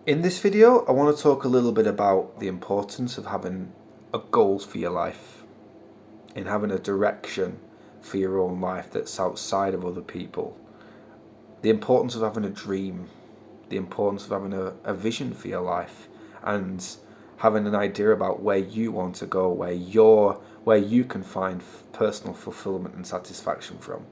In this video, I want to talk a little bit about the importance of having a goal for your life and having a direction for your own life that's outside of other people. The importance of having a dream, the importance of having a vision for your life, and having an idea about where you want to go, where you can find personal fulfillment and satisfaction from.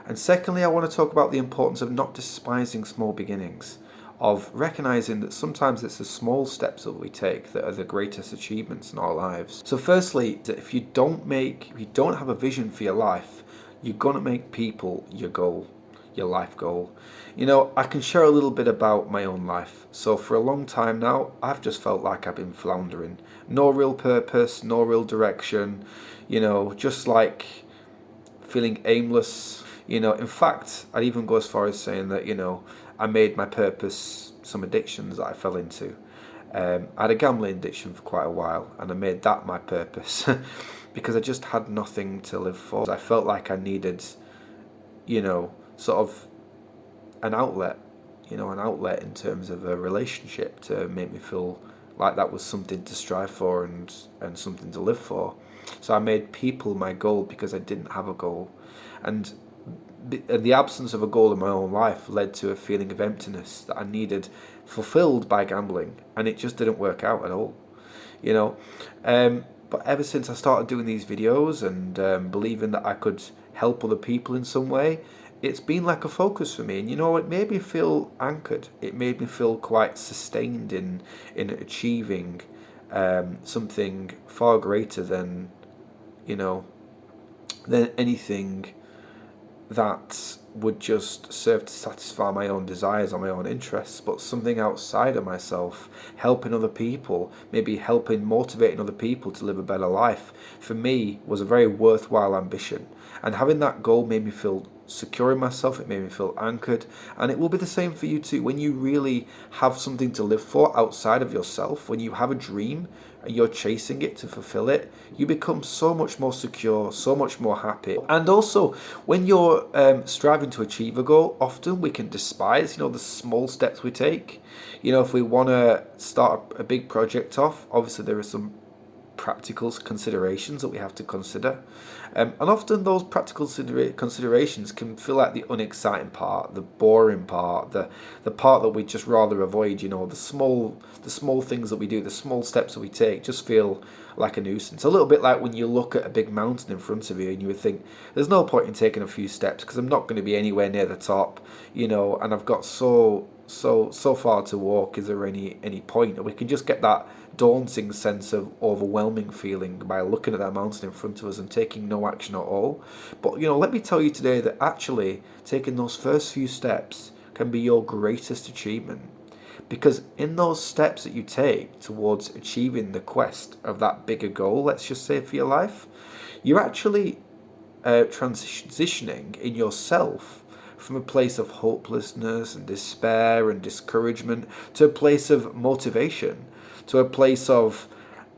And secondly, I want to talk about the importance of not despising small beginnings, of recognizing that sometimes it's the small steps that we take that are the greatest achievements in our lives. So firstly, if you don't have a vision for your life, you're going to make people your goal, your life goal. I can share a little bit about my own life. So for a long time now, I've just felt like I've been floundering. No real purpose, no real direction, just like feeling aimless. In fact, I'd even go as far as saying that, I made my purpose some addictions that I fell into. I had a gambling addiction for quite a while, and I made that my purpose because I just had nothing to live for. I felt like I needed, sort of an outlet, in terms of a relationship to make me feel like that was something to strive for and something to live for. So I made people my goal because I didn't have a goal. And the absence of a goal in my own life led to a feeling of emptiness that I needed fulfilled by gambling, and it just didn't work out at all. you know but ever since I started doing these videos and believing that I could help other people in some way, it's been like a focus for me. And it made me feel anchored. It made me feel quite sustained in achieving something far greater than you know than anything that would just serve to satisfy my own desires or my own interests, but something outside of myself, helping other people, maybe motivating other people to live a better life, for me was a very worthwhile ambition. And having that goal made me feel secure in myself, it made me feel anchored, and it will be the same for you too. When you really have something to live for outside of yourself, when you have a dream and you're chasing it to fulfill it, you become so much more secure, so much more happy. And also, when you're striving to achieve a goal, often we can despise, the small steps we take. If we want to start a big project off, obviously there are some practical considerations that we have to consider, and often those practical considerations can feel like the unexciting part, the boring part, the part that we just rather avoid. The small things that we do, the small steps that we take, just feel like a nuisance. A little bit like when you look at a big mountain in front of you and you would think, there's no point in taking a few steps because I'm not going to be anywhere near the top, and I've got so far to walk. Is there any point? And we can just get that daunting sense of overwhelming feeling by looking at that mountain in front of us and taking no action at all. But let me tell you today that actually taking those first few steps can be your greatest achievement, because in those steps that you take towards achieving the quest of that bigger goal, let's just say for your life, you're actually transitioning in yourself from a place of hopelessness and despair and discouragement to a place of motivation, to a place of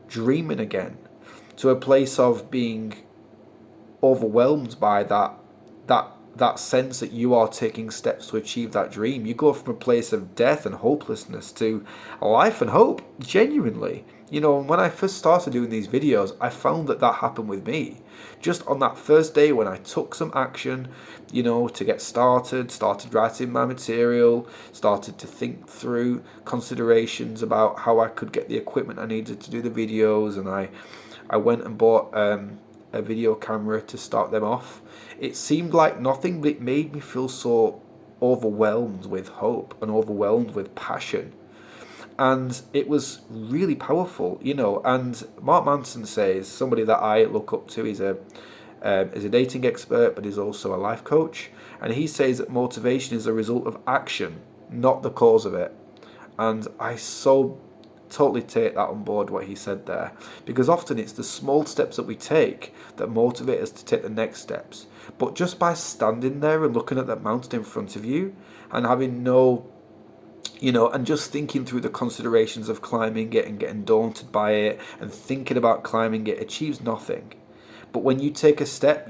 dreaming again, to a place of being overwhelmed by that sense that you are taking steps to achieve that dream. You go from a place of death and hopelessness to life and hope, genuinely. When I first started doing these videos, I found that happened with me. Just on that first day when I took some action, to get started writing my material, started to think through considerations about how I could get the equipment I needed to do the videos, and I went and bought a video camera to start them off. It seemed like nothing, but it made me feel so overwhelmed with hope and overwhelmed with passion. And it was really powerful, and Mark Manson says, somebody that I look up to, is a dating expert, but he's also a life coach, and he says that motivation is a result of action, not the cause of it. And I so totally take that on board, what he said there, because often it's the small steps that we take that motivate us to take the next steps. But just by standing there and looking at that mountain in front of you and having and just thinking through the considerations of climbing it and getting daunted by it and thinking about climbing it achieves nothing. But when you take a step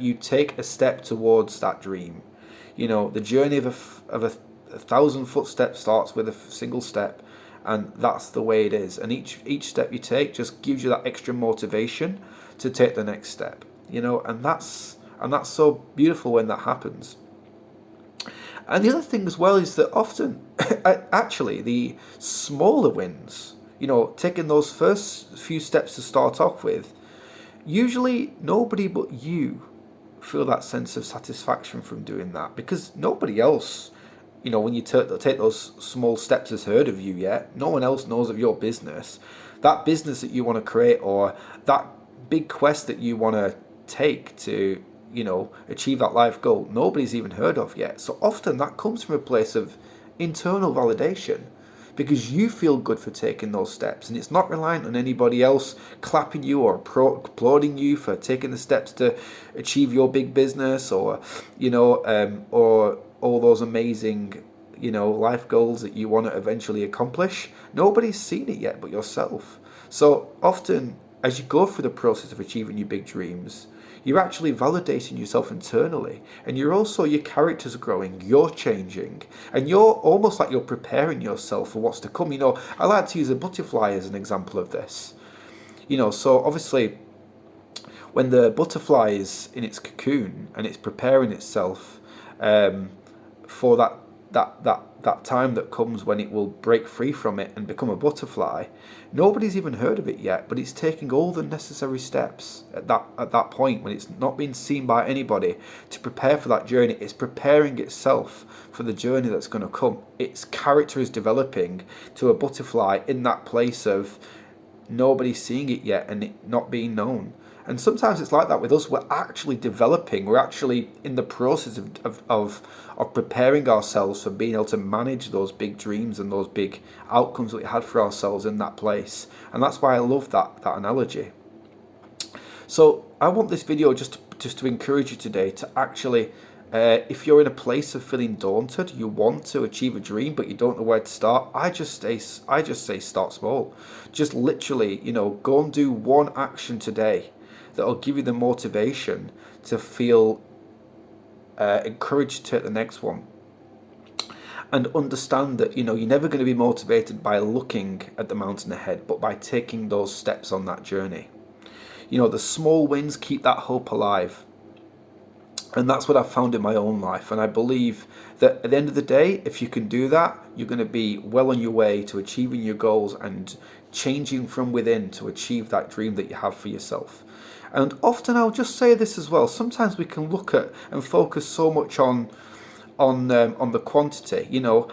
towards that dream. The journey of a 1,000 footsteps starts with a single step, and that's the way it is. And each step you take just gives you that extra motivation to take the next step, and that's so beautiful when that happens. And the other thing as well is that often, actually, the smaller wins, taking those first few steps to start off with, usually nobody but you feel that sense of satisfaction from doing that, because nobody else, when you take those small steps, has heard of you yet. No one else knows of your business, that business that you want to create, or that big quest that you want to take to achieve that life goal. Nobody's even heard of yet. So often that comes from a place of internal validation, because you feel good for taking those steps, and it's not reliant on anybody else clapping you or applauding you for taking the steps to achieve your big business, or or all those amazing life goals that you want to eventually accomplish. Nobody's seen it yet but yourself. So often, as you go through the process of achieving your big dreams, you're actually validating yourself internally, and your characters are growing, you're changing, and you're almost like you're preparing yourself for what's to come. I like to use a butterfly as an example of this. So obviously, when the butterfly is in its cocoon and it's preparing itself for that time that comes when it will break free from it and become a butterfly, nobody's even heard of it yet, but it's taking all the necessary steps at that point, when it's not being seen by anybody, to prepare for that journey. It's preparing itself for the journey that's going to come. Its character is developing to a butterfly in that place of nobody seeing it yet and it not being known. And sometimes it's like that with us. We're actually developing. We're actually in the process of preparing ourselves for being able to manage those big dreams and those big outcomes that we had for ourselves in that place. And that's why I love that analogy. So I want this video just to encourage you today to actually, if you're in a place of feeling daunted, you want to achieve a dream but you don't know where to start, I just say start small. Just literally, go and do one action today that'll give you the motivation to feel encouraged to take the next one. And understand that you're never going to be motivated by looking at the mountain ahead, but by taking those steps on that journey. The small wins keep that hope alive. And that's what I've found in my own life. And I believe that at the end of the day, if you can do that, you're going to be well on your way to achieving your goals and changing from within to achieve that dream that you have for yourself. And often, I'll just say this as well, sometimes we can look at and focus so much on the quantity,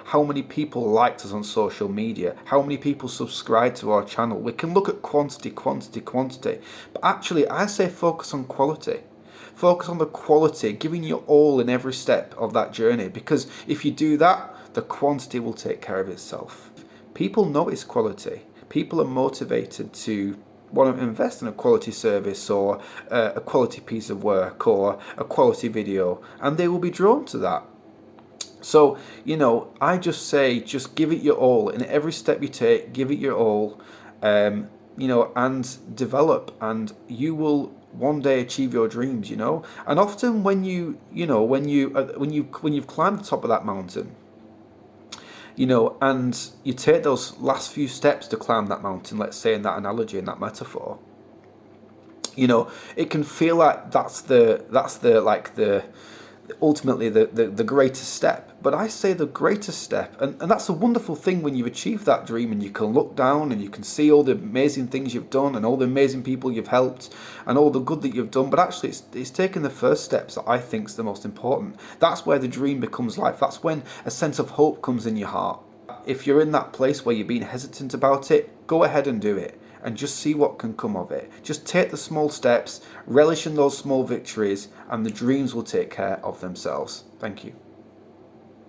how many people liked us on social media, how many people subscribe to our channel. We can look at quantity, but actually I say focus on quality. Focus on the quality, giving your all in every step of that journey, because if you do that, the quantity will take care of itself. People notice quality. People are motivated to want to invest in a quality service, or a quality piece of work, or a quality video, and they will be drawn to that. So, I just say, just give it your all. In every step you take, give it your all, and develop, and you will one day achieve your dreams, And often when you've climbed the top of that mountain, and you take those last few steps to climb that mountain, let's say in that analogy, in that metaphor, it can feel like that's ultimately the greatest step. But I say the greatest step, and that's a wonderful thing when you've achieved that dream and you can look down and you can see all the amazing things you've done and all the amazing people you've helped and all the good that you've done. But actually it's taking the first steps that I think is the most important. That's where the dream becomes life. That's when a sense of hope comes in your heart. If you're in that place where you're being hesitant about it, go ahead and do it, and just see what can come of it. Just take the small steps, relish in those small victories, and the dreams will take care of themselves. Thank you.